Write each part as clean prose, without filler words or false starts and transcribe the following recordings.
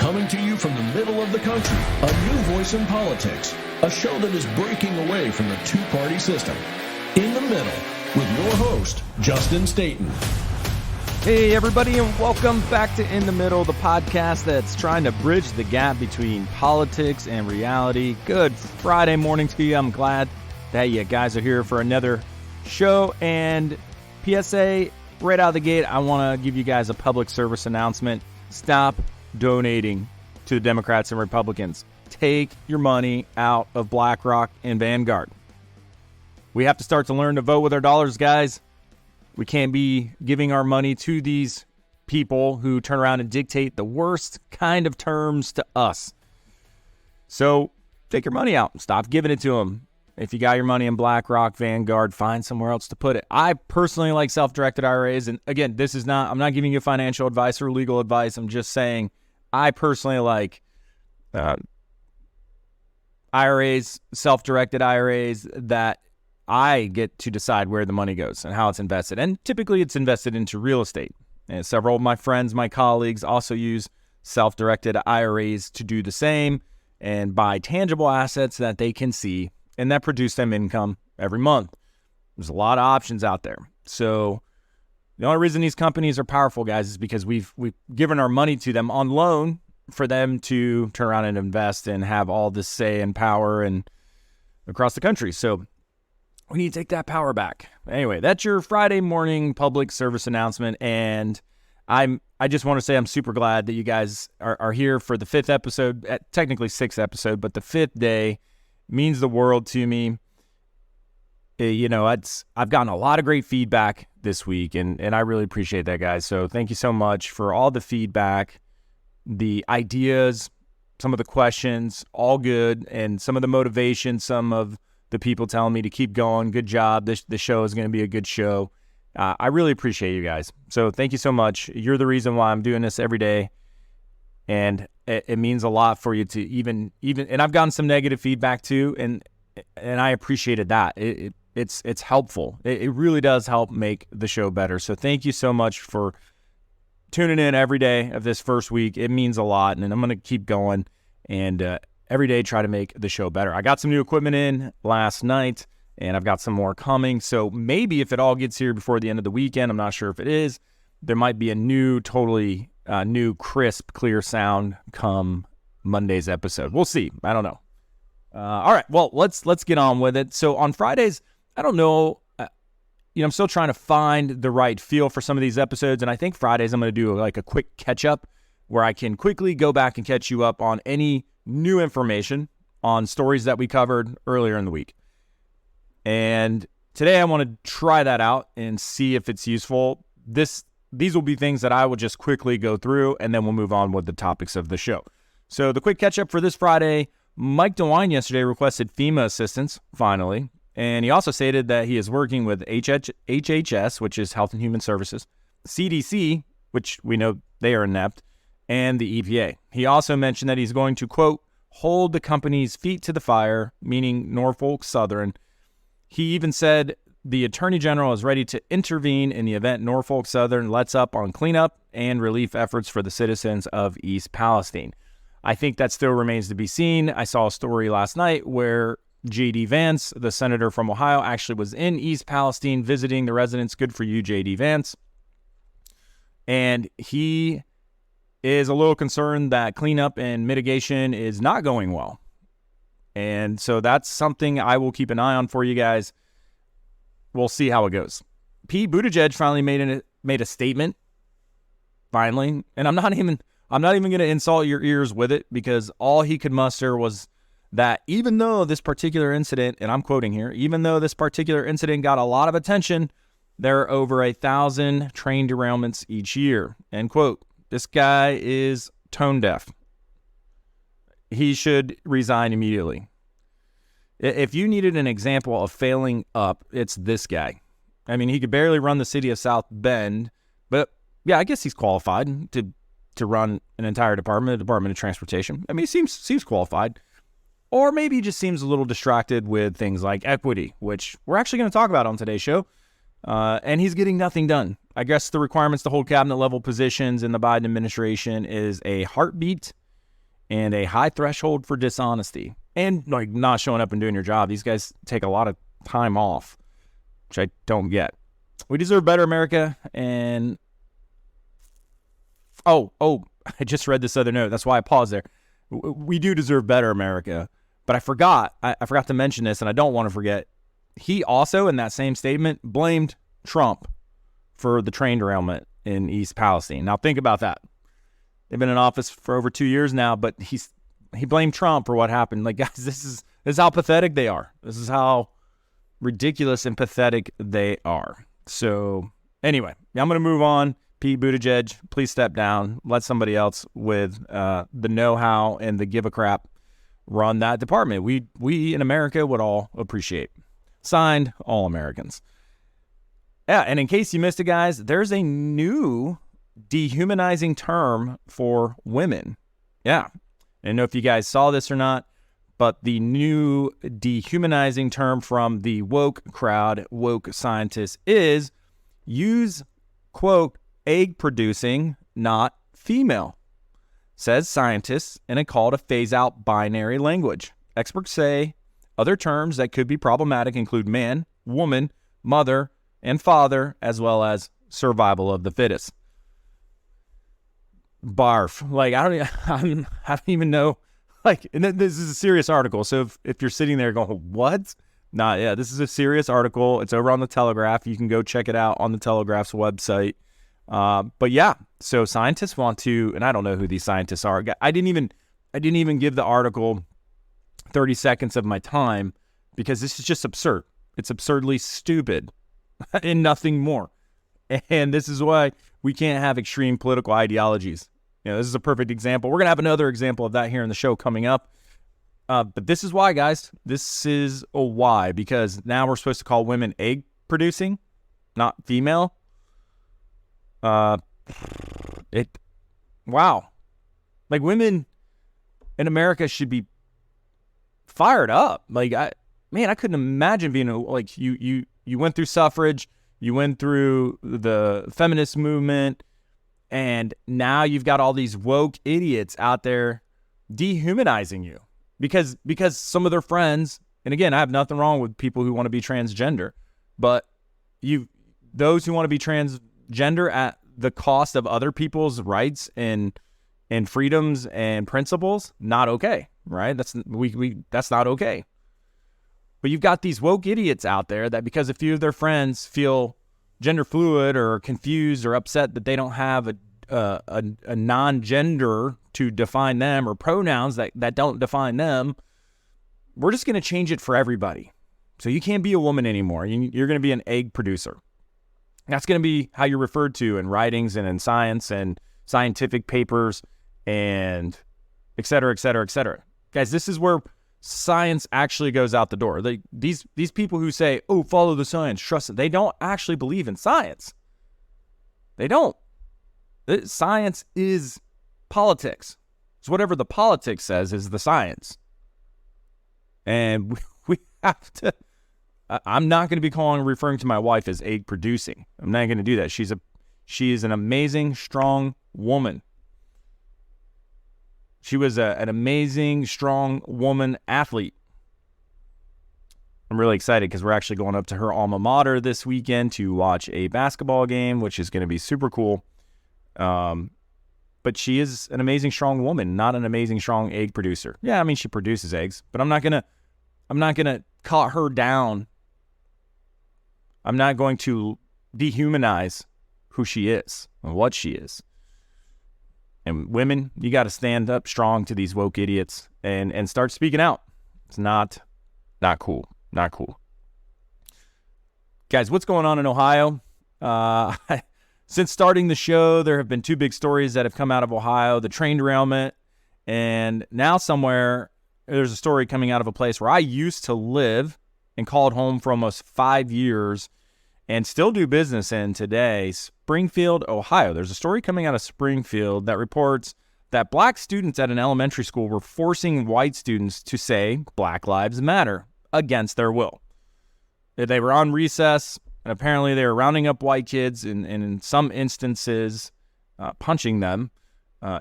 coming to you from the middle of the country, a new voice in politics, a show that is breaking away from the two-party system. In the Middle, with your host, Justin Staten. Hey everybody, and welcome back to In the Middle, the podcast that's trying to bridge the gap between politics and reality. Good Friday morning to you. I'm glad that you guys are here for another show. And PSA, right out of the gate, I want to give you guys a public service announcement. Stop donating to the Democrats and Republicans. Take your money out of BlackRock and Vanguard. We have to start to learn to vote with our dollars, guys. We can't be giving our money to these people who turn around and dictate the worst kind of terms to us. So take your money out and stop giving it to them. If you got your money in BlackRock, Vanguard, find somewhere else to put it. I personally like self-directed IRAs. And again, I'm not giving you financial advice or legal advice. I'm just saying I personally like IRAs, self-directed IRAs that I get to decide where the money goes and how it's invested. And typically it's invested into real estate. And several of my friends, my colleagues also use self-directed IRAs to do the same and buy tangible assets that they can see and that produce them income every month. There's a lot of options out there. So the only reason these companies are powerful, guys, is because we've given our money to them on loan for them to turn around and invest and have all this say and power and across the country. So we need to take that power back. Anyway, that's your Friday morning public service announcement. And I just want to say I'm super glad that you guys are here for the fifth episode, technically sixth episode, but the fifth day means the world to me. I've gotten a lot of great feedback this week, and I really appreciate that, guys. So thank you so much for all the feedback, the ideas, some of the questions, all good, and some of the motivation, some of the people telling me to keep going. Good job. The show is going to be a good show. I really appreciate you guys. So thank you so much. You're the reason why I'm doing this every day. And it means a lot for you to even, and I've gotten some negative feedback too. And I appreciated that. It's helpful. It really does help make the show better. So thank you so much for tuning in every day of this first week. It means a lot. And I'm going to keep going and, every day try to make the show better. I got some new equipment in last night, and I've got some more coming. So maybe if it all gets here before the end of the weekend, I'm not sure if it is, there might be a new, totally new, crisp, clear sound come Monday's episode. We'll see. I don't know. All right. Well, let's get on with it. So on Fridays, I don't know. I'm still trying to find the right feel for some of these episodes, and I think Fridays I'm going to do like a quick catch up where I can quickly go back and catch you up on any new information on stories that we covered earlier in the week. And today I want to try that out and see if it's useful. These will be things that I will just quickly go through, and then we'll move on with the topics of the show. So the quick catch up for this Friday, Mike DeWine yesterday requested FEMA assistance, finally. And he also stated that he is working with HHS, which is Health and Human Services, CDC, which we know they are inept, and the EPA. He also mentioned that he's going to, quote, hold the company's feet to the fire, meaning Norfolk Southern. He even said the Attorney General is ready to intervene in the event Norfolk Southern lets up on cleanup and relief efforts for the citizens of East Palestine. I think that still remains to be seen. I saw a story last night where J.D. Vance, the senator from Ohio, actually was in East Palestine visiting the residents. Good for you, J.D. Vance. And he is a little concerned that cleanup and mitigation is not going well. And so that's something I will keep an eye on for you guys. We'll see how it goes. Pete Buttigieg finally made a statement. Finally. And I'm not even going to insult your ears with it, because all he could muster was that even though this particular incident, and I'm quoting here, even though this particular incident got a lot of attention, there are over 1,000 train derailments each year. End quote. This guy is tone deaf. He should resign immediately. If you needed an example of failing up, it's this guy. I mean, he could barely run the city of South Bend, but yeah, I guess he's qualified to run an entire department, a Department of Transportation. I mean, he seems qualified. Or maybe he just seems a little distracted with things like equity, which we're actually going to talk about on today's show. And he's getting nothing done. I guess the requirements to hold cabinet level positions in the Biden administration is a heartbeat and a high threshold for dishonesty and like not showing up and doing your job. These guys take a lot of time off, which I don't get. We deserve better, America. And oh, I just read this other note. That's why I paused there. We do deserve better, America. But I forgot to mention this, and I don't want to forget. He also, in that same statement, blamed Trump for the train derailment in East Palestine. Now think about that. They've been in office for over 2 years now, but he blamed Trump for what happened. Like, guys, this is how pathetic they are. This is how ridiculous and pathetic they are. So anyway, I'm going to move on. Pete Buttigieg, please step down. Let somebody else with the know-how and the give a crap run that department. We in America would all appreciate. Signed, all Americans. Yeah, and in case you missed it, guys, there's a new dehumanizing term for women. Yeah. I don't know if you guys saw this or not, but the new dehumanizing term from the woke crowd, woke scientists, is use, quote, egg producing, not female, says scientists in a call to phase out binary language. Experts say other terms that could be problematic include man, woman, mother, and father, as well as survival of the fittest. Barf. Like, I don't even know. Like, and this is a serious article. So if you're sitting there going, what? Nah, yeah, this is a serious article. It's over on the Telegraph. You can go check it out on the Telegraph's website. But yeah, so scientists want to, and I don't know who these scientists are. I didn't even give the article 30 seconds of my time because this is just absurd. It's absurdly stupid and nothing more. And this is why we can't have extreme political ideologies. You know, this is a perfect example. We're going to have another example of that here in the show coming up. But this is why, guys. This is a why, because now we're supposed to call women egg producing, not female. Wow. Like, women in America should be fired up. Like, I couldn't imagine being like you went through suffrage, you went through the feminist movement, and now you've got all these woke idiots out there dehumanizing you because some of their friends, and again, I have nothing wrong with people who want to be transgender, but those who want to be transgender at the cost of other people's rights and freedoms and principles, not okay, right? That's not okay. But you've got these woke idiots out there that because a few of their friends feel gender fluid or confused or upset that they don't have a non-gender to define them or pronouns that don't define them, we're just going to change it for everybody. So you can't be a woman anymore. You're going to be an egg producer. That's going to be how you're referred to in writings and in science and scientific papers and et cetera, et cetera, et cetera. Guys, this is where science actually goes out the door. These people who say, oh, follow the science, trust it, they don't actually believe in science. They don't. Science is politics. So whatever the politics says is the science. And we have to, I'm not going to be referring to my wife as egg producing. I'm not going to do that. She is an amazing, strong woman. She was an amazing, strong woman athlete. I'm really excited because we're actually going up to her alma mater this weekend to watch a basketball game, which is going to be super cool. But she is an amazing, strong woman, not an amazing, strong egg producer. Yeah, I mean, she produces eggs, but I'm not gonna cut her down. I'm not going to dehumanize who she is and what she is. And women, you got to stand up strong to these woke idiots and start speaking out. It's not cool. Not cool. Guys, what's going on in Ohio? Since starting the show, there have been two big stories that have come out of Ohio, the train derailment, and now somewhere there's a story coming out of a place where I used to live and called home for almost 5 years and still do business in today, Springfield, Ohio. There's a story coming out of Springfield that reports that black students at an elementary school were forcing white students to say Black Lives Matter against their will. They were on recess, and apparently they were rounding up white kids and in some instances punching them.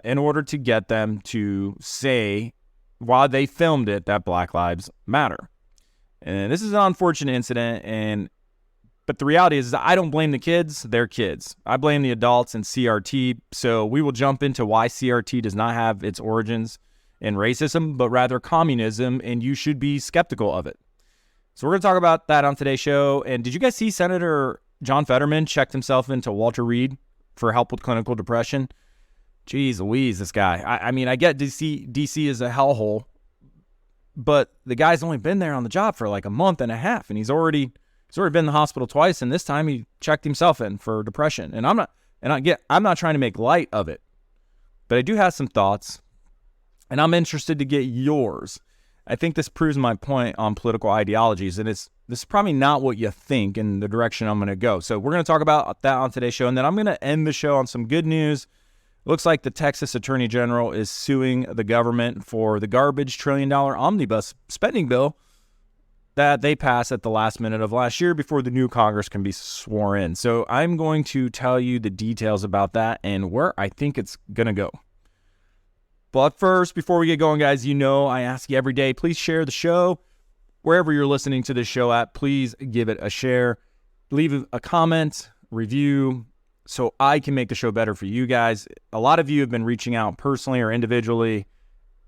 in order to get them to say, while they filmed it, that Black Lives Matter. And this is an unfortunate incident, but the reality is I don't blame the kids. They're kids. I blame the adults and CRT. So we will jump into why CRT does not have its origins in racism, but rather communism, and you should be skeptical of it. So we're going to talk about that on today's show. And did you guys see Senator John Fetterman checked himself into Walter Reed for help with clinical depression? Jeez Louise, this guy. I mean, I get DC is a hellhole, but the guy's only been there on the job for like a month and a half, and he's already been in the hospital twice, and this time he checked himself in for depression. And I'm not trying to make light of it, but I do have some thoughts, and I'm interested to get yours. I think this proves my point on political ideologies, and this is probably not what you think in the direction I'm going to go. So we're going to talk about that on today's show, and then I'm going to end the show on some good news. Looks like the Texas Attorney General is suing the government for the garbage $1 trillion Omnibus spending bill that they passed at the last minute of last year before the new Congress can be sworn in. So I'm going to tell you the details about that and where I think it's going to go. But first, before we get going, guys, I ask you every day, please share the show. Wherever you're listening to this show at, please give it a share. Leave a comment, review, so I can make the show better for you guys. A lot of you have been reaching out personally or individually,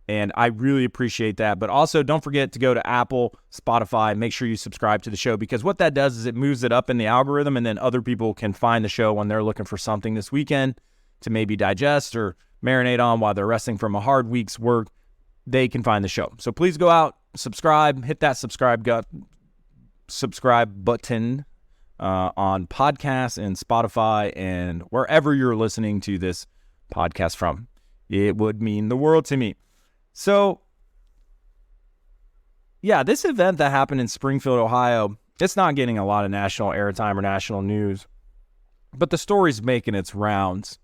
and I really appreciate that. But also, don't forget to go to Apple, Spotify, make sure you subscribe to the show, because what that does is it moves it up in the algorithm, and then other people can find the show when they're looking for something this weekend to maybe digest or marinate on while they're resting from a hard week's work. They can find the show. So please go out, subscribe, hit that subscribe button on podcasts and Spotify and wherever you're listening to this podcast from. It would mean the world to me. So, yeah, this event that happened in Springfield, Ohio, it's not getting a lot of national airtime or national news, but the story's making its rounds.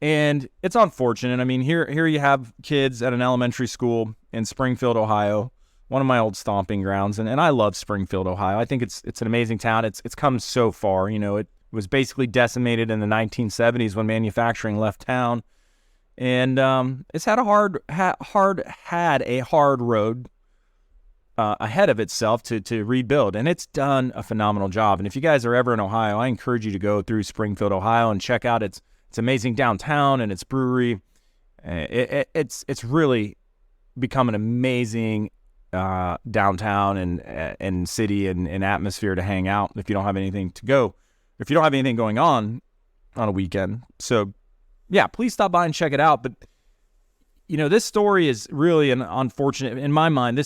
And it's unfortunate. I mean, here you have kids at an elementary school in Springfield, Ohio, one of my old stomping grounds, and I love Springfield, Ohio. I think it's an amazing town. It's come so far. It was basically decimated in the 1970s when manufacturing left town, and it's had a hard road ahead of itself to rebuild, and it's done a phenomenal job. And if you guys are ever in Ohio, I encourage you to go through Springfield, Ohio, and check out its amazing downtown and its brewery. It's really become an amazing downtown and city and atmosphere to hang out if you don't have anything going on a weekend. So yeah, please stop by and check it out. But this story is really an unfortunate in my mind.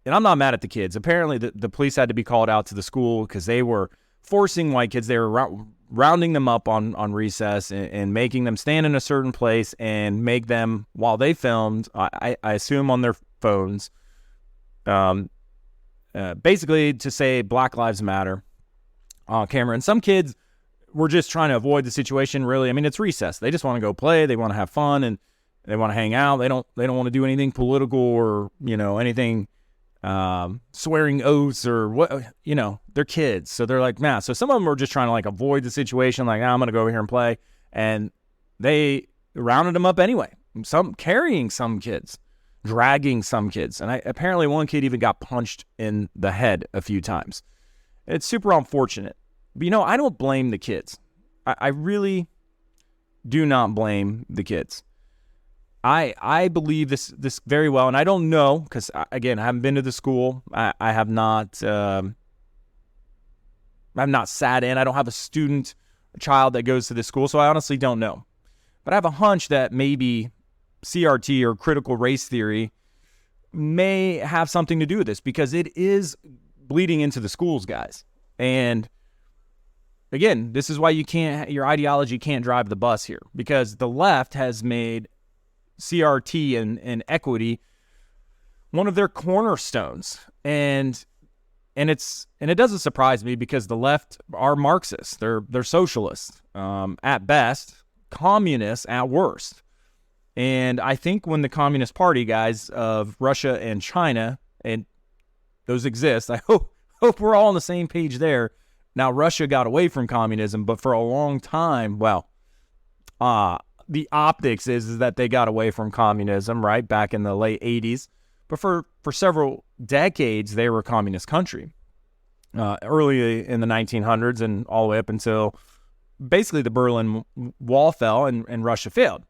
And I'm not mad at the kids. Apparently the police had to be called out to the school because they were forcing white kids. They were rounding them up on recess and making them stand in a certain place and make them, while they filmed, I assume on their phones, basically to say Black Lives Matter on camera. And some kids were just trying to avoid the situation, really. I mean, it's recess. They just want to go play. They want to have fun, and they want to hang out. They don't want to do anything political or, anything swearing oaths or what, they're kids. So they're like, nah. So some of them were just trying to like avoid the situation. Like, I'm going to go over here and play. And they rounded them up anyway. Some carrying some kids, dragging some kids. And apparently one kid even got punched in the head a few times. It's super unfortunate. But, I don't blame the kids. I really do not blame the kids. I believe this very well, and I don't know because, again, I haven't been to the school. I have not sat in. I don't have a child that goes to this school, so I honestly don't know. But I have a hunch that maybe CRT or critical race theory may have something to do with this because it is bleeding into the schools, guys. And again, this is why your ideology can't drive the bus here, because the left has made CRT and equity one of their cornerstones, and it doesn't surprise me because the left are Marxists. They're socialists at best, communists at worst. And I think when the Communist Party, guys, of Russia and China, and those exist, I hope we're all on the same page there. Now, Russia got away from communism, but for a long time, the optics is that they got away from communism, right, back in the late 80s. But for several decades, they were a communist country. Early in the 1900s and all the way up until basically the Berlin Wall fell and Russia failed.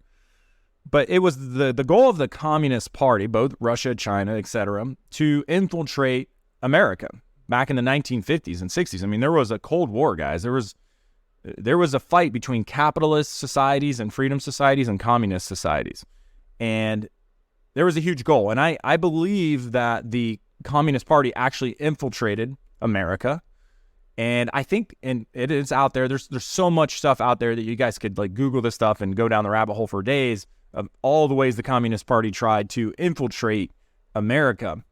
But it was the goal of the Communist Party, both Russia, China, etc., to infiltrate America back in the 1950s and 60s. I mean, there was a Cold War, guys. There was a fight between capitalist societies and freedom societies and communist societies. And there was a huge goal. And I believe that the Communist Party actually infiltrated America. And I think, and it is out there, there's so much stuff out there that you guys could like Google this stuff and go down the rabbit hole for days of all the ways the Communist Party tried to infiltrate America.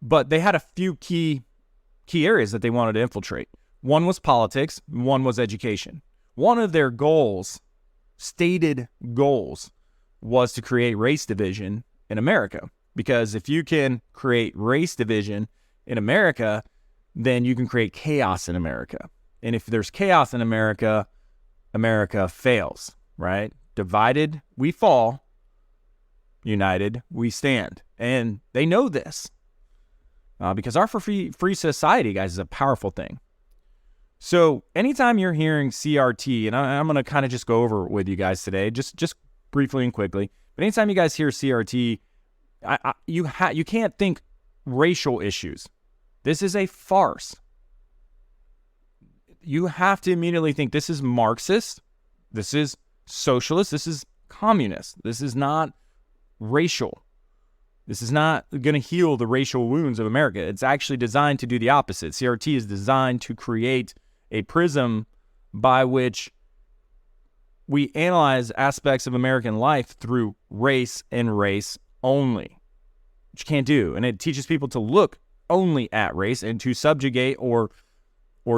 But they had a few key areas that they wanted to infiltrate. One was politics, one was education. One of their goals, stated goals, was to create race division in America. Because if you can create race division in America, then you can create chaos in America. And if there's chaos in America, America fails, right? Divided, we fall. United, we stand. And they know this. Because our free society, guys, is a powerful thing. So anytime you're hearing CRT, and I'm going to kind of just go over it with you guys today, just briefly and quickly. But anytime you guys hear CRT, you can't think racial issues. This is a farce. You have to immediately think this is Marxist, this is socialist, this is communist. This is not racial. This is not going to heal the racial wounds of America. It's actually designed to do the opposite. CRT is designed to create a prism by which we analyze aspects of American life through race and race only, which you can't do. And it teaches people to look only at race and to subjugate or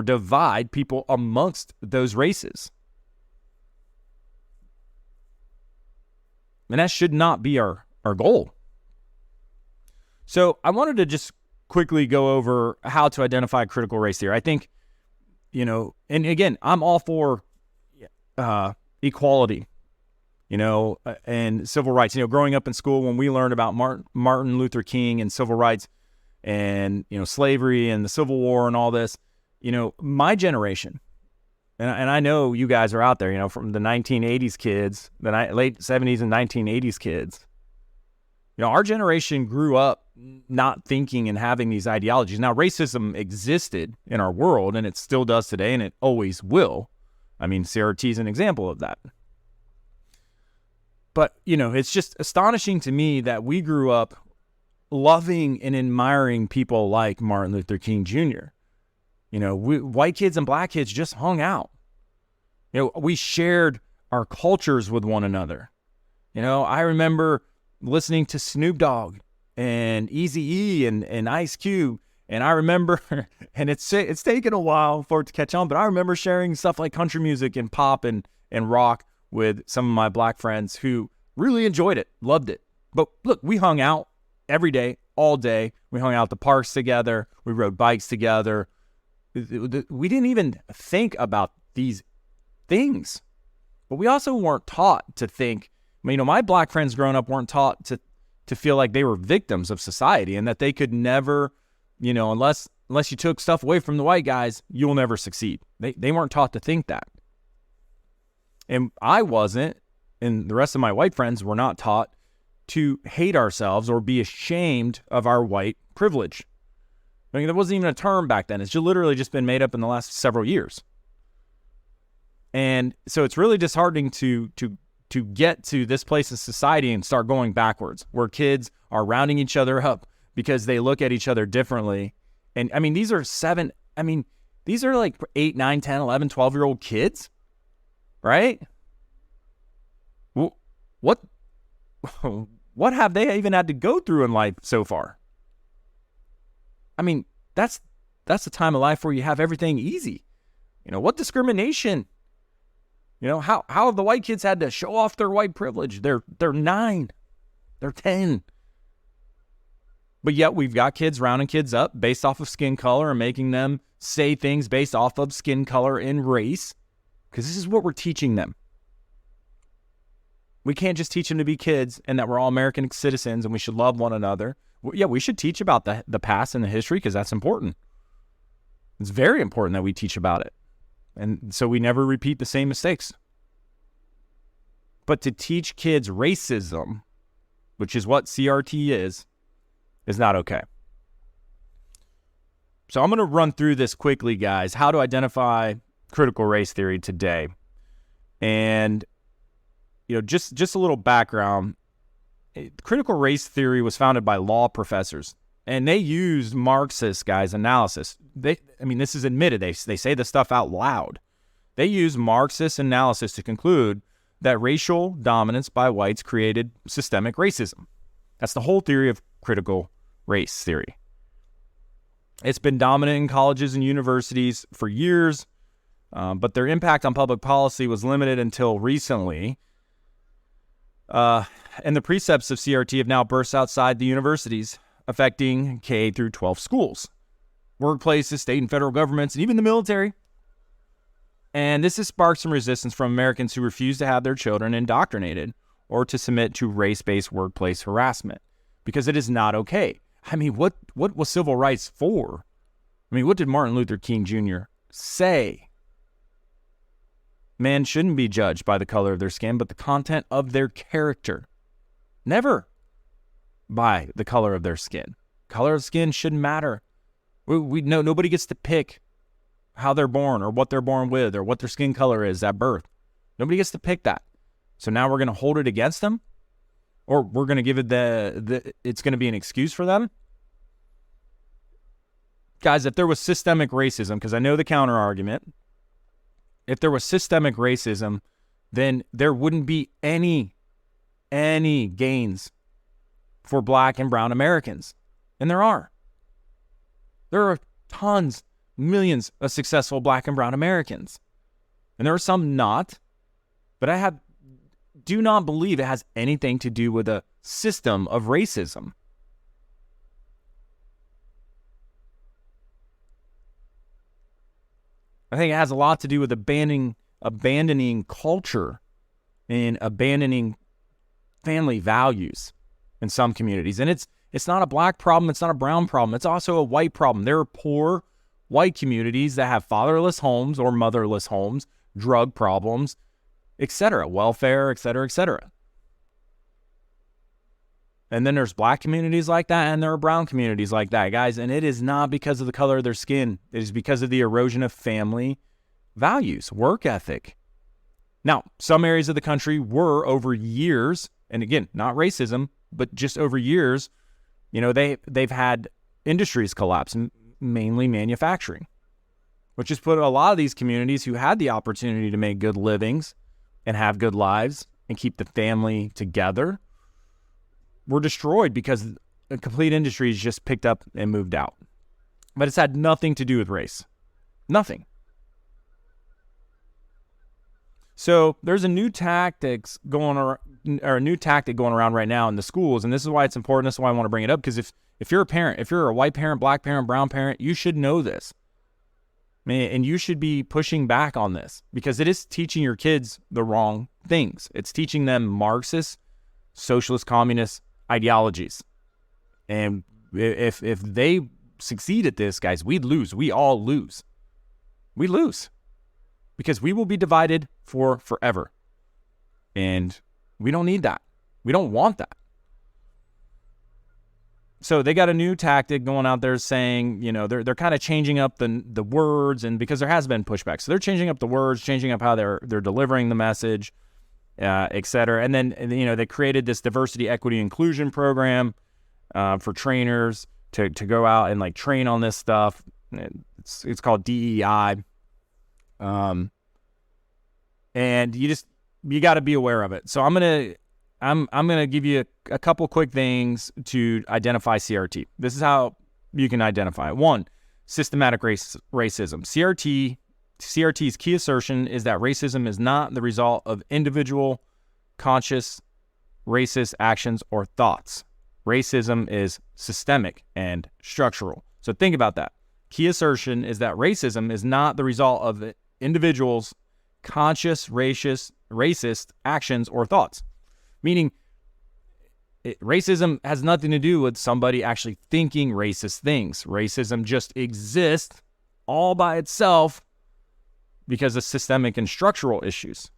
divide people amongst those races. And that should not be our goal. So I wanted to just quickly go over how to identify critical race theory. I think, and again, I'm all for equality, and civil rights. Growing up in school, when we learned about Martin Luther King and civil rights and, slavery and the Civil War and all this, my generation, and I know you guys are out there, from the 1980s kids, the late 70s and 1980s kids. Our generation grew up not thinking and having these ideologies. Now, racism existed in our world, and it still does today, and it always will. I mean, CRT is an example of that. But, it's just astonishing to me that we grew up loving and admiring people like Martin Luther King Jr. White kids and black kids just hung out. We shared our cultures with one another. I remember listening to Snoop Dogg and Eazy-E and Ice Cube. And I remember, and it's taken a while for it to catch on, but I remember sharing stuff like country music and pop and rock with some of my black friends who really enjoyed it, loved it. But look, we hung out every day, all day. We hung out at the parks together. We rode bikes together. We didn't even think about these things. But we also weren't taught to think. My black friends growing up weren't taught to feel like they were victims of society and that they could never, unless you took stuff away from the white guys, you'll never succeed. They weren't taught to think that. And I wasn't, and the rest of my white friends were not taught to hate ourselves or be ashamed of our white privilege. There wasn't even a term back then. It's literally just been made up in the last several years. And so it's really disheartening to get to this place in society and start going backwards, where kids are rounding each other up because they look at each other differently. And these are like 8, 9, 10, 11, 12-year-old kids, right? What have they even had to go through in life so far? That's the time of life where you have everything easy. What discrimination? How have the white kids had to show off their white privilege? They're 9. They're 10. But yet we've got kids rounding kids up based off of skin color and making them say things based off of skin color and race, because this is what we're teaching them. We can't just teach them to be kids and that we're all American citizens and we should love one another. Yeah, we should teach about the past and the history because that's important. It's very important that we teach about it. And so we never repeat the same mistakes. But to teach kids racism, which is what CRT is not okay. So I'm going to run through this quickly, guys. How to identify critical race theory today. And, just a little background. Critical race theory was founded by law professors, and they used Marxist, guys, analysis. This is admitted. They say this stuff out loud. They use Marxist analysis to conclude that racial dominance by whites created systemic racism. That's the whole theory of critical race theory. It's been dominant in colleges and universities for years, but their impact on public policy was limited until recently. And the precepts of CRT have now burst outside the universities, affecting K through 12 schools, workplaces, state and federal governments, and even the military. And this has sparked some resistance from Americans who refuse to have their children indoctrinated or to submit to race-based workplace harassment because it is not okay. What was civil rights for? What did Martin Luther King Jr. say? Man shouldn't be judged by the color of their skin, but the content of their character. Never by the color of their skin. Color of skin shouldn't matter. We know nobody gets to pick how they're born or what they're born with or what their skin color is at birth. Nobody gets to pick that. So now we're going to hold it against them? Or we're going to give it it's going to be an excuse for them? Guys, if there was systemic racism, because I know the counter argument, if there was systemic racism, then there wouldn't be any gains for black and brown Americans. And there are. There are tons, millions of successful black and brown Americans. And there are some not. But I do not believe it has anything to do with a system of racism. I think it has a lot to do with abandoning culture and abandoning family values in some communities. And it's not a black problem. It's not a brown problem. It's also a white problem. There are poor white communities that have fatherless homes or motherless homes, drug problems, etc., welfare, etc., etc. And then there's black communities like that, and there are brown communities like that, guys. And it is not because of the color of their skin. It is because of the erosion of family values, work ethic. Now, some areas of the country were over years, and again, not racism, but just over years, they've had industries collapse, mainly manufacturing, which has put a lot of these communities who had the opportunity to make good livings and have good lives and keep the family together were destroyed because the complete industries just picked up and moved out. But it's had nothing to do with race. Nothing. So there's a new tactic going around right now in the schools, and this is why it's important. This is why I want to bring it up, because if you're a parent, if you're a white parent, black parent, brown parent, you should know this. And you should be pushing back on this because it is teaching your kids the wrong things. It's teaching them Marxist, socialist, communist ideologies. And if they succeed at this, guys, we'd lose. We all lose. We lose because we will be divided for forever. And we don't need that. We don't want that. So they got a new tactic going out there saying, they're kind of changing up the words, and because there has been pushback. So they're changing up the words, changing up how they're delivering the message, et cetera. And then, they created this diversity, equity, inclusion program for trainers to go out and train on this stuff. It's called DEI. And you got to be aware of it. So I'm going to give you a couple quick things to identify CRT. This is how you can identify it. 1, systematic racism. CRT's key assertion is that racism is not the result of individual conscious racist actions or thoughts. Racism is systemic and structural. So think about that. Key assertion is that racism is not the result of individuals' conscious racist actions or thoughts. Meaning, racism has nothing to do with somebody actually thinking racist things. Racism just exists all by itself because of systemic and structural issues.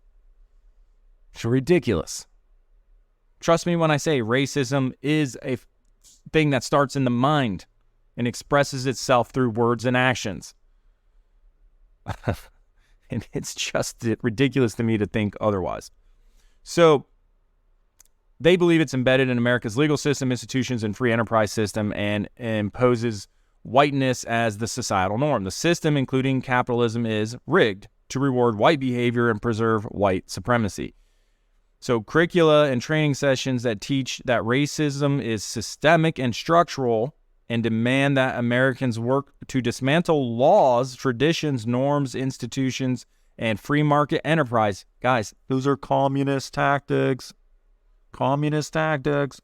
It's ridiculous. Trust me when I say racism is a thing that starts in the mind and expresses itself through words and actions. And it's just ridiculous to me to think otherwise. So they believe it's embedded in America's legal system, institutions, and free enterprise system, and imposes whiteness as the societal norm. The system, including capitalism, is rigged to reward white behavior and preserve white supremacy. So curricula and training sessions that teach that racism is systemic and structural and demand that Americans work to dismantle laws, traditions, norms, institutions, and free market enterprise. Guys, those are communist tactics. Communist tactics.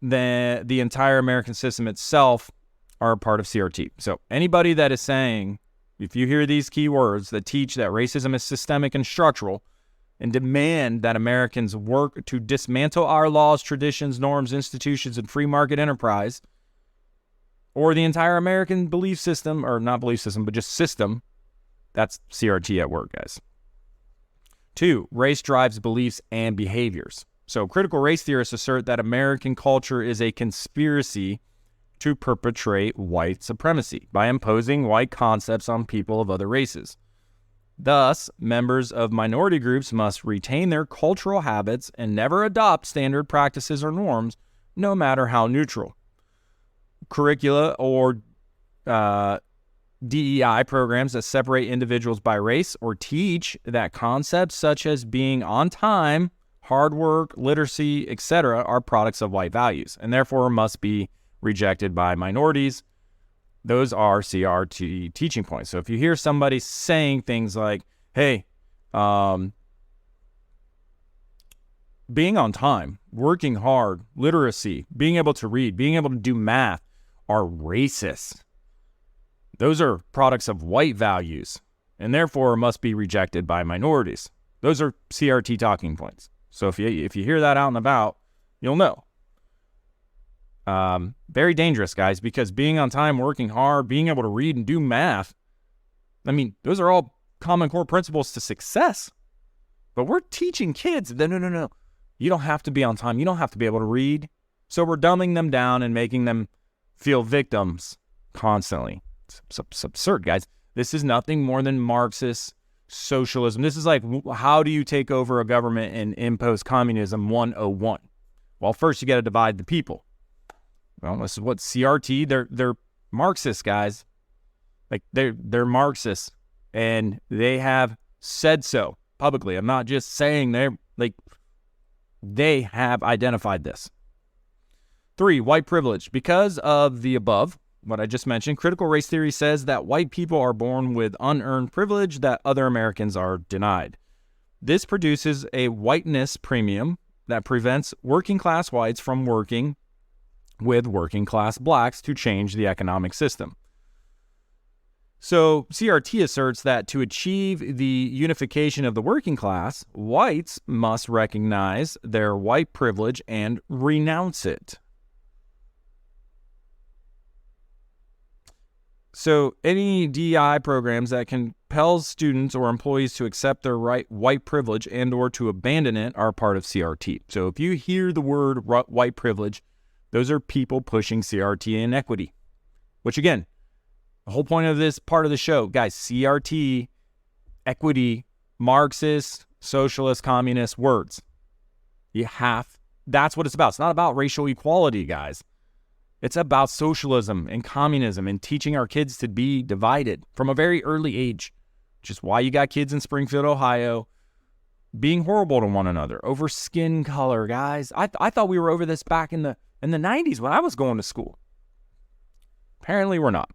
The entire American system itself are a part of CRT. So anybody that is saying, if you hear these key words that teach that racism is systemic and structural and demand that Americans work to dismantle our laws, traditions, norms, institutions, and free market enterprise, or the entire American belief system, or not belief system, but just system, that's CRT at work, guys. 2, race drives beliefs and behaviors. So critical race theorists assert that American culture is a conspiracy to perpetrate white supremacy by imposing white concepts on people of other races. Thus, members of minority groups must retain their cultural habits and never adopt standard practices or norms, no matter how neutral. Curricula or DEI programs that separate individuals by race or teach that concepts such as being on time, hard work, literacy, etc. are products of white values and therefore must be rejected by minorities. Those are CRT teaching points. So if you hear somebody saying things like, hey, being on time, working hard, literacy, being able to read, being able to do math are racist. Those are products of white values and therefore must be rejected by minorities. Those are CRT talking points. So if you hear that out and about, you'll know. Very dangerous, guys, because being on time, working hard, being able to read and do math, I mean, those are all common core principles to success. But we're teaching kids, no. You don't have to be on time. You don't have to be able to read. So we're dumbing them down and making them feel victims constantly. It's absurd, guys. This is nothing more than Marxist socialism. This is like, how do you take over a government and impose communism 101? Well, first you got to divide the people. Well, this is what CRT, they're Marxist, guys. Like they're Marxists and they have said so publicly. I'm not just saying they have identified this. 3, white privilege. Because of the above, what I just mentioned, critical race theory says that white people are born with unearned privilege that other Americans are denied. This produces a whiteness premium that prevents working class whites from working with working class blacks to change the economic system. So CRT asserts that to achieve the unification of the working class, whites must recognize their white privilege and renounce it. So any DEI programs that compels students or employees to accept their white privilege and or to abandon it are part of CRT. So if you hear the word white privilege, those are people pushing CRT inequity, which again, the whole point of this part of the show, guys, CRT, equity, Marxist, socialist, communist words. That's what it's about. It's not about racial equality, guys. It's about socialism and communism and teaching our kids to be divided from a very early age, which is why you got kids in Springfield, Ohio, being horrible to one another over skin color, guys. I thought we were over this back in the 90s when I was going to school. Apparently we're not.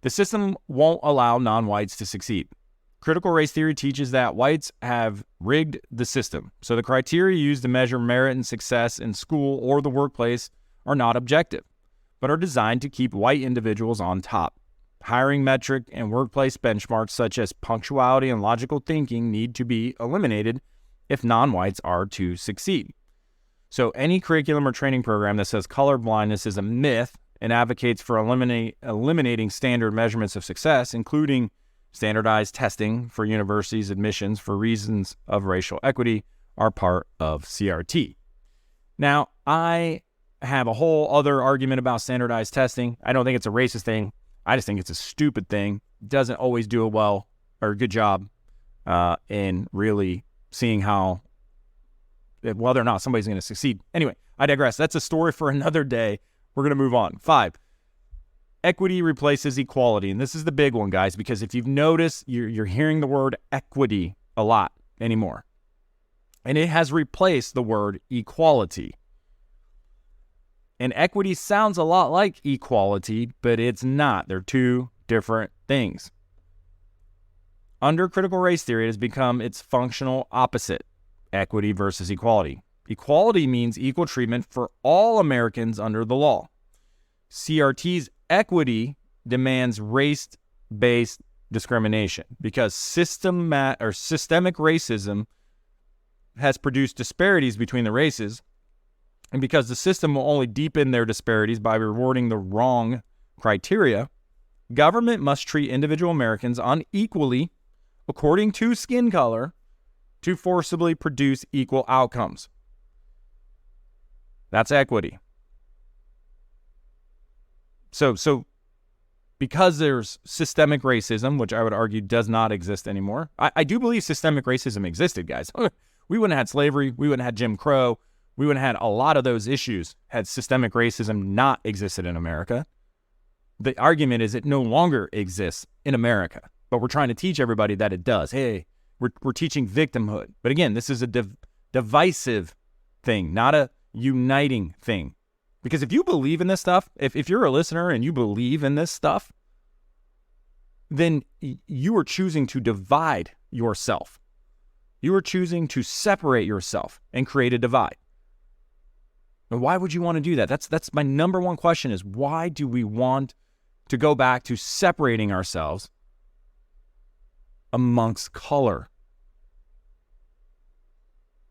The system won't allow non-whites to succeed. Critical race theory teaches that whites have rigged the system, so the criteria used to measure merit and success in school or the workplace are not objective, but are designed to keep white individuals on top. Hiring metric and workplace benchmarks such as punctuality and logical thinking need to be eliminated if non-whites are to succeed. So any curriculum or training program that says color blindness is a myth and advocates for eliminating standard measurements of success, including standardized testing for universities' admissions for reasons of racial equity, are part of CRT. Now, I have a whole other argument about standardized testing. I don't think it's a racist thing. I just think it's a stupid thing. It doesn't always do a well or a good job in really seeing how, whether or not somebody's going to succeed. Anyway, I digress. That's a story for another day. We're going to move on. 5, equity replaces equality. And this is the big one, guys, because if you've noticed, you're hearing the word equity a lot anymore. And it has replaced the word equality. And equity sounds a lot like equality, but it's not. They're two different things. Under critical race theory, it has become its functional opposite, equity versus equality. Equality means equal treatment for all Americans under the law. CRT's equity demands race-based discrimination because systemic racism has produced disparities between the races, and because the system will only deepen their disparities by rewarding the wrong criteria, government must treat individual Americans unequally according to skin color to forcibly produce equal outcomes. That's equity. So because there's systemic racism, which I would argue does not exist anymore. I do believe systemic racism existed, guys. We wouldn't have had slavery. We wouldn't have had Jim Crow. We wouldn't have had a lot of those issues had systemic racism not existed in America. The argument is it no longer exists in America, but we're trying to teach everybody that it does. Hey, we're teaching victimhood. But again, this is a divisive thing, not a uniting thing. Because if you believe in this stuff, if you're a listener and you believe in this stuff, then you are choosing to divide yourself. You are choosing to separate yourself and create a divide. And why would you want to do that? That's my number one question is, why do we want to go back to separating ourselves amongst color?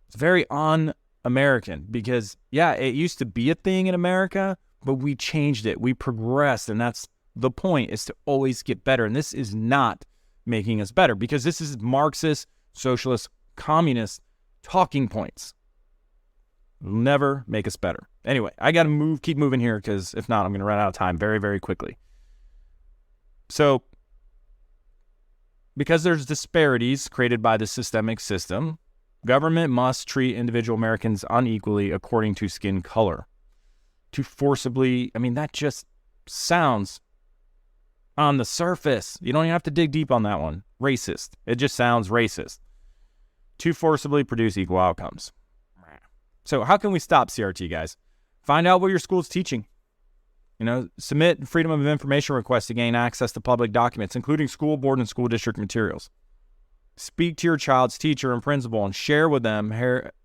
It's very un-American because, yeah, it used to be a thing in America, but we changed it. We progressed, and that's the point, is to always get better. And this is not making us better because this is Marxist, socialist, communist talking points. It'll never make us better. Anyway, I got to keep moving here because if not, I'm going to run out of time very, very quickly. So, because there's disparities created by the systemic system, government must treat individual Americans unequally according to skin color. To forcibly, that just sounds on the surface. You don't even have to dig deep on that one. Racist. It just sounds racist. To forcibly produce equal outcomes. So how can we stop CRT, guys? Find out what your school's teaching. Submit Freedom of Information requests to gain access to public documents, including school board and school district materials. Speak to your child's teacher and principal and share with them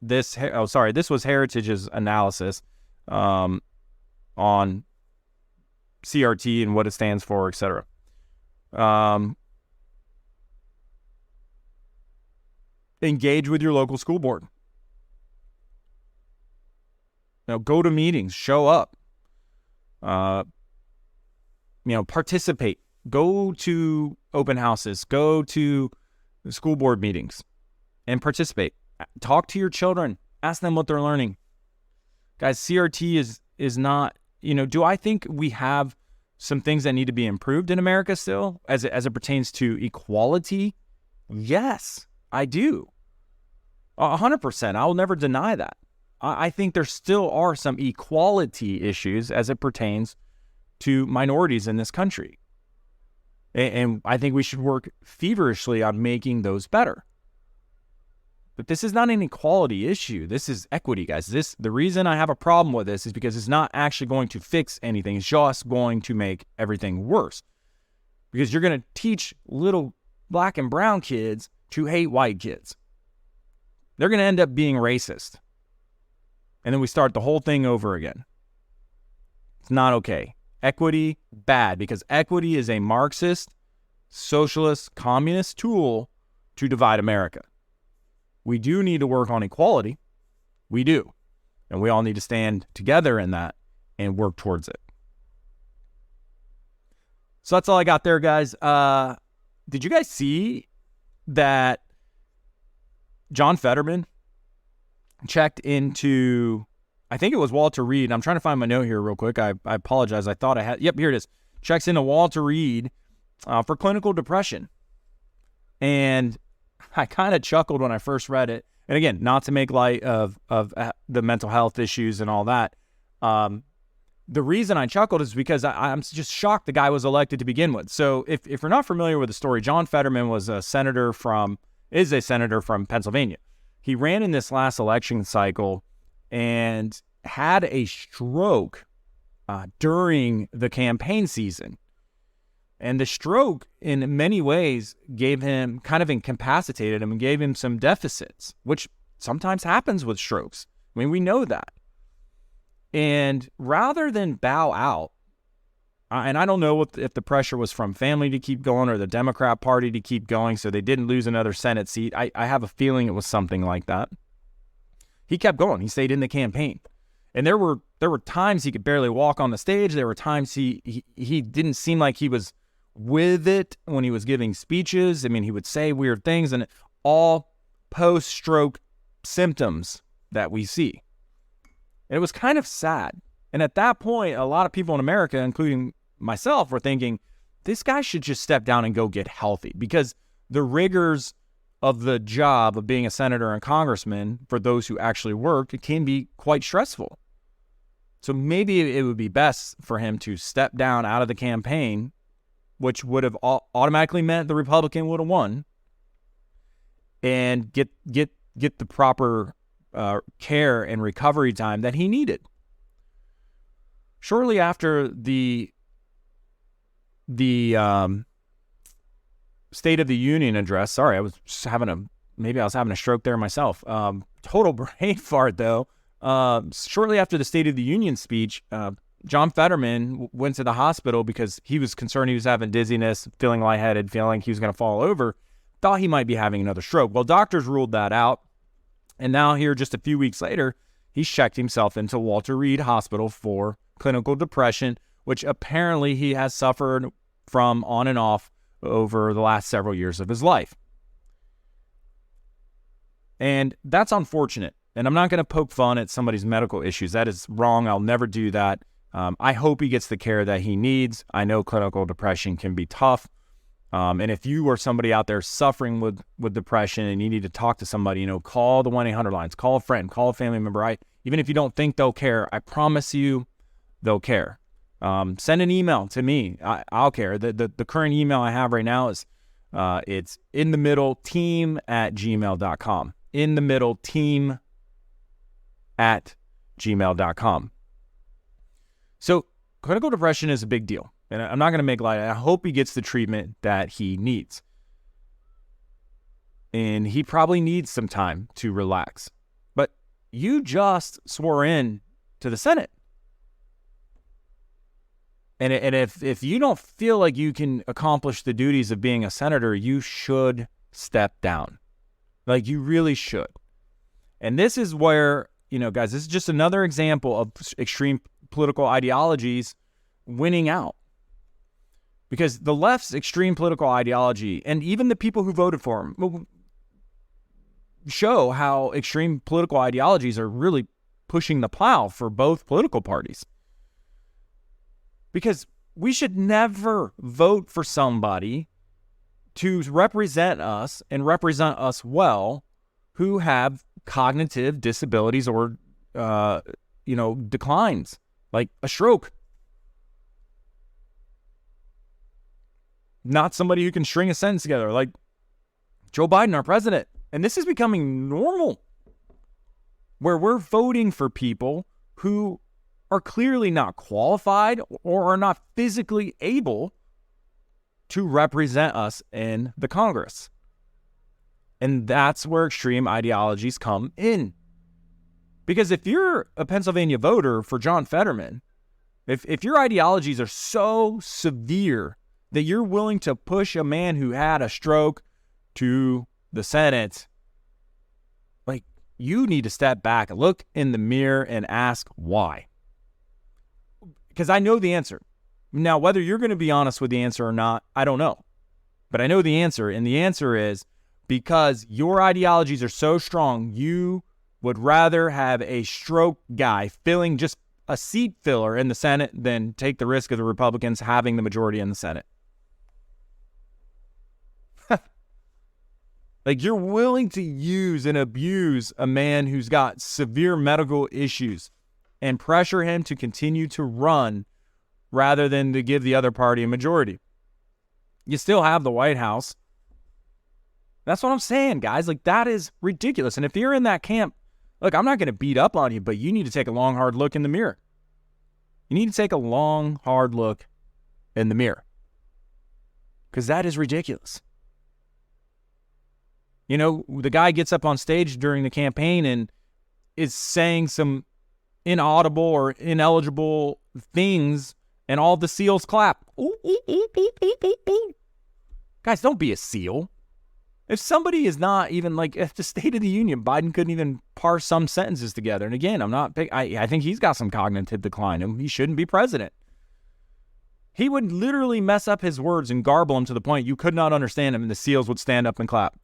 this was Heritage's analysis on CRT and what it stands for, etc. Engage with your local school board. Go to meetings, show up, participate, go to open houses, go to school board meetings and participate. Talk to your children, ask them what they're learning. Guys, CRT is not, do I think we have some things that need to be improved in America still as it pertains to equality? Yes, I do. 100%. I will never deny that. I think there still are some equality issues as it pertains to minorities in this country. And I think we should work feverishly on making those better. But this is not an equality issue. This is equity, guys. The reason I have a problem with this is because it's not actually going to fix anything. It's just going to make everything worse. Because you're going to teach little black and brown kids to hate white kids. They're going to end up being racist. And then we start the whole thing over again. It's not okay. Equity, bad, because equity is a Marxist, socialist, communist tool to divide America. we do need to work on equality. We do. And we all need to stand together in that and work towards it. So that's all I got there, guys. Did you guys see that John Fetterman checked into, I think it was Walter Reed. I'm trying to find my note here real quick. I apologize. I thought I had, yep, here it is. Checks into Walter Reed for clinical depression. And I kind of chuckled when I first read it. And again, not to make light of the mental health issues and all that. The reason I chuckled is because I'm just shocked the guy was elected to begin with. So if you're not familiar with the story, John Fetterman is a senator from Pennsylvania. He ran in this last election cycle and had a stroke during the campaign season. And the stroke, in many ways, gave him, kind of incapacitated him and gave him some deficits, which sometimes happens with strokes. I mean, we know that. And rather than bow out, and I don't know if the pressure was from family to keep going or the Democrat Party to keep going so they didn't lose another Senate seat. I have a feeling it was something like that. He kept going. He stayed in the campaign. And there were times he could barely walk on the stage. There were times he didn't seem like he was with it when he was giving speeches. I mean, he would say weird things, and all post-stroke symptoms that we see. And it was kind of sad. And at that point, a lot of people in America, including myself, were thinking, this guy should just step down and go get healthy, because the rigors of the job of being a senator and congressman, for those who actually work, it can be quite stressful. So maybe it would be best for him to step down out of the campaign, which would have automatically meant the Republican would have won, and get the proper care and recovery time that he needed. Shortly after the State of the Union address, sorry, I was having a stroke there myself. Total brain fart though. Shortly after the State of the Union speech, John Fetterman went to the hospital because he was concerned he was having dizziness, feeling lightheaded, feeling he was going to fall over, thought he might be having another stroke. Well, doctors ruled that out. And now here, just a few weeks later, he's checked himself into Walter Reed Hospital for clinical depression, which apparently he has suffered from on and off over the last several years of his life. And that's unfortunate. And I'm not going to poke fun at somebody's medical issues. That is wrong. I'll never do that. I hope he gets the care that he needs. I know clinical depression can be tough. And if you are somebody out there suffering with depression and you need to talk to somebody, call the 1-800 lines, call a friend, call a family member. Even if you don't think they'll care, I promise you they'll care. Send an email to me. I'll care. The current email I have right now is it's inthemiddleteam@gmail.com. inthemiddleteam@gmail.com. So clinical depression is a big deal. And I'm not going to make light. I hope he gets the treatment that he needs. And he probably needs some time to relax. But you just swore in to the Senate. And if you don't feel like you can accomplish the duties of being a senator, you should step down. Like, you really should. And this is where, guys, this is just another example of extreme political ideologies winning out. Because the left's extreme political ideology, and even the people who voted for him, show how extreme political ideologies are really pushing the plow for both political parties. Because we should never vote for somebody to represent us and represent us well who have cognitive disabilities or, declines, like a stroke. Not somebody who can string a sentence together, like Joe Biden, our president. And this is becoming normal, where we're voting for people who are clearly not qualified or are not physically able to represent us in the Congress. And that's where extreme ideologies come in. Because if you're a Pennsylvania voter for John Fetterman, if your ideologies are so severe that you're willing to push a man who had a stroke to the Senate, you need to step back, look in the mirror, and ask why. Because I know the answer. Now, whether you're going to be honest with the answer or not, I don't know. But I know the answer, and the answer is because your ideologies are so strong, you would rather have a stroke guy filling just a seat filler in the Senate than take the risk of the Republicans having the majority in the Senate. Like, you're willing to use and abuse a man who's got severe medical issues and pressure him to continue to run rather than to give the other party a majority. You still have the White House. That's what I'm saying, guys. Like, that is ridiculous. And if you're in that camp, look, I'm not going to beat up on you, but you need to take a long, hard look in the mirror. You need to take a long, hard look in the mirror. Because that is ridiculous. You know, the guy gets up on stage during the campaign and is saying some inaudible or ineligible things, and all the SEALs clap. Ooh, ooh, ooh, ooh, ooh, ooh, ooh. Guys, don't be a SEAL. If somebody is not even, like, at the State of the Union, Biden couldn't even parse some sentences together. And again, I think he's got some cognitive decline, and he shouldn't be president. He would literally mess up his words and garble them to the point you could not understand him, and the SEALs would stand up and clap.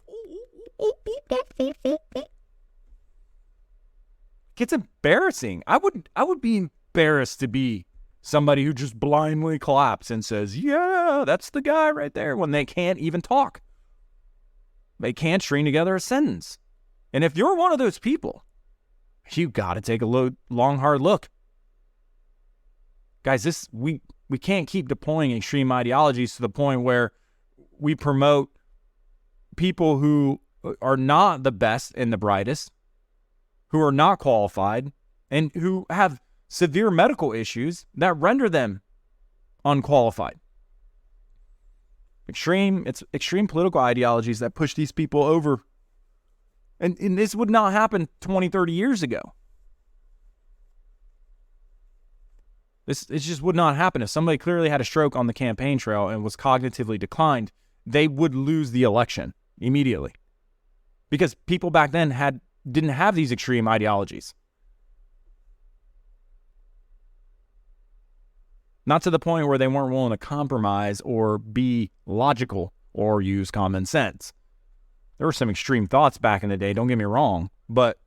It's embarrassing. I would be embarrassed to be somebody who just blindly claps and says, yeah, that's the guy right there, when they can't even talk. They can't string together a sentence. And if you're one of those people, you got to take a long, hard look. Guys, we can't keep deploying extreme ideologies to the point where we promote people who are not the best and the brightest, who are not qualified, and who have severe medical issues that render them unqualified. It's extreme political ideologies that push these people over. And this would not happen 20, 30 years ago. It just would not happen. If somebody clearly had a stroke on the campaign trail and was cognitively declined, they would lose the election immediately. Because people back then didn't have these extreme ideologies. Not to the point where they weren't willing to compromise or be logical or use common sense. There were some extreme thoughts back in the day, don't get me wrong, but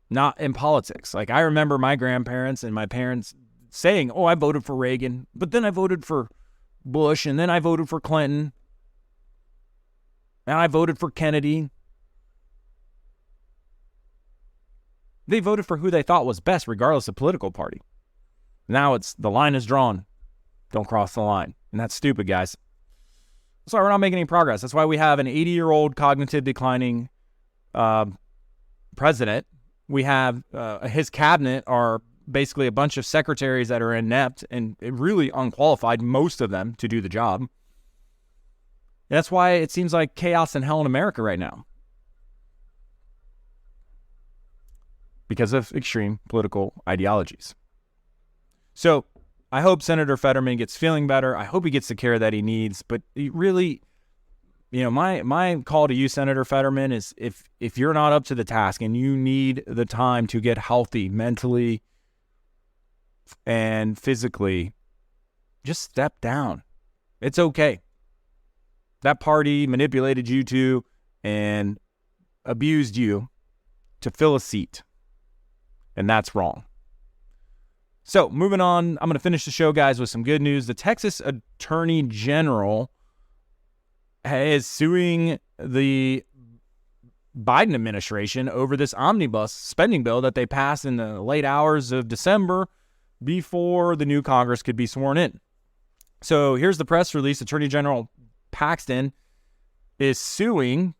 not in politics. Like, I remember my grandparents and my parents saying, oh, I voted for Reagan, but then I voted for Bush, and then I voted for Clinton, and I voted for Kennedy. They voted for who they thought was best, regardless of political party. Now it's the line is drawn. Don't cross the line. And that's stupid, guys. That's why we're not making any progress. That's why we have an 80-year-old cognitive declining president. We have his cabinet are basically a bunch of secretaries that are inept and really unqualified, most of them, to do the job. And that's why it seems like chaos and hell in America right now. Because of extreme political ideologies. So I hope Senator Fetterman gets feeling better. I hope he gets the care that he needs. But he really, my call to you, Senator Fetterman, is if you're not up to the task and you need the time to get healthy mentally and physically, just step down. It's okay. That party manipulated you to and abused you to fill a seat. And that's wrong. So, moving on, I'm going to finish the show, guys, with some good news. The Texas Attorney General is suing the Biden administration over this Omnibus spending bill that they passed in the late hours of December before the new Congress could be sworn in. So, here's the press release. Attorney General Paxton is suing...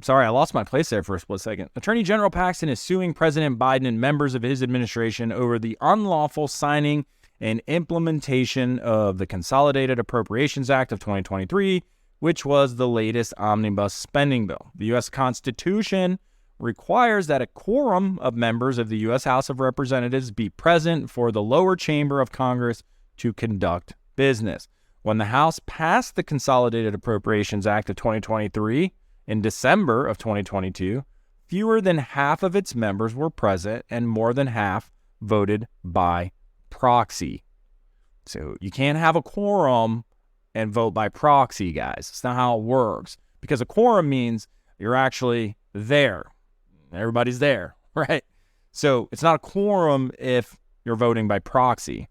Sorry, I lost my place there for a split second. Attorney General Paxton is suing President Biden and members of his administration over the unlawful signing and implementation of the Consolidated Appropriations Act of 2023, which was the latest omnibus spending bill. The U.S. Constitution requires that a quorum of members of the U.S. House of Representatives be present for the lower chamber of Congress to conduct business. When the House passed the Consolidated Appropriations Act of 2023, in December of 2022, fewer than half of its members were present and more than half voted by proxy. So you can't have a quorum and vote by proxy, guys. It's not how it works, because a quorum means you're actually there. Everybody's there, right? So it's not a quorum if you're voting by proxy.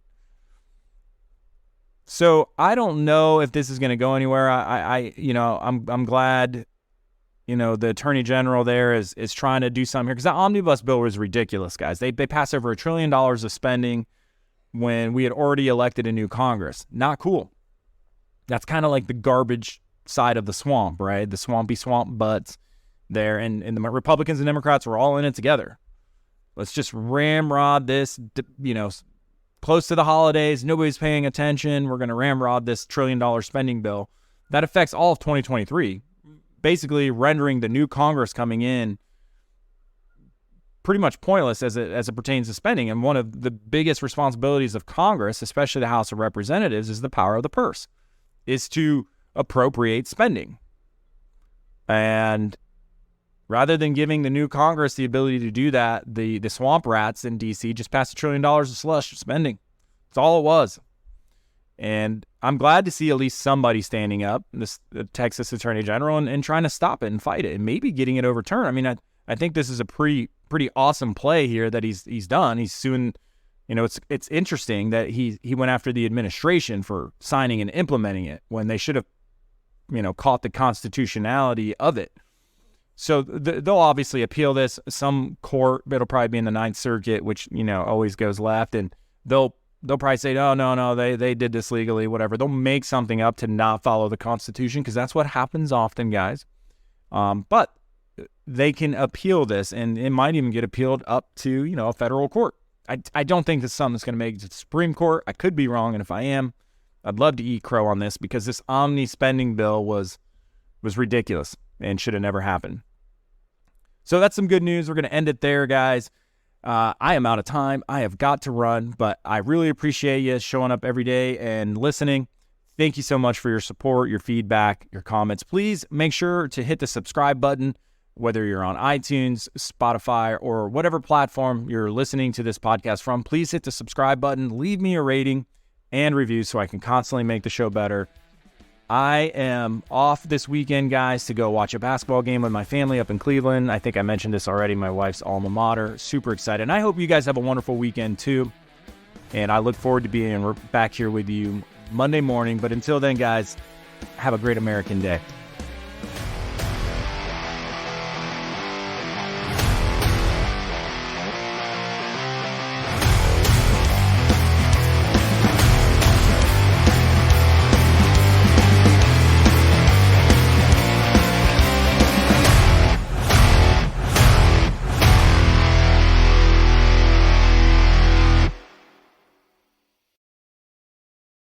So I don't know if this is going to go anywhere. I'm glad, the Attorney General there is trying to do something here, because that Omnibus bill was ridiculous, guys. They passed over $1 trillion of spending when we had already elected a new Congress. Not cool. That's kind of like the garbage side of the swamp, right? The swampy swamp butts there. And the Republicans and Democrats were all in it together. Let's just ramrod this, close to the holidays. Nobody's paying attention. We're going to ramrod this $1 trillion spending bill. That affects all of 2023, basically rendering the new Congress coming in pretty much pointless as it pertains to spending. And one of the biggest responsibilities of Congress, especially the House of Representatives, is the power of the purse, is to appropriate spending. And rather than giving the new Congress the ability to do that, the swamp rats in D.C. just passed $1 trillion of slush spending. That's all it was. And I'm glad to see at least somebody standing up, the Texas Attorney General, and trying to stop it and fight it and maybe getting it overturned. I mean, I think this is a pretty awesome play here that he's done. He's suing. It's interesting that he went after the administration for signing and implementing it when they should have, caught the constitutionality of it. So they'll obviously appeal this. Some court, it'll probably be in the Ninth Circuit, which, always goes left. And they'll probably say, no, they did this legally, whatever. They'll make something up to not follow the Constitution, because that's what happens often, guys. But they can appeal this, and it might even get appealed up to, a federal court. I don't think this is something that's going to make it to the Supreme Court. I could be wrong, and if I am, I'd love to eat crow on this, because this omni spending bill was ridiculous and should have never happened. So that's some good news. We're going to end it there, guys. I am out of time. I have got to run, but I really appreciate you showing up every day and listening. Thank you so much for your support, your feedback, your comments. Please make sure to hit the subscribe button, whether you're on iTunes, Spotify, or whatever platform you're listening to this podcast from. Please hit the subscribe button, leave me a rating and review so I can constantly make the show better. I am off this weekend, guys, to go watch a basketball game with my family up in Cleveland. I think I mentioned this already, my wife's alma mater. Super excited. And I hope you guys have a wonderful weekend too. And I look forward to being back here with you Monday morning. But until then, guys, have a great American day.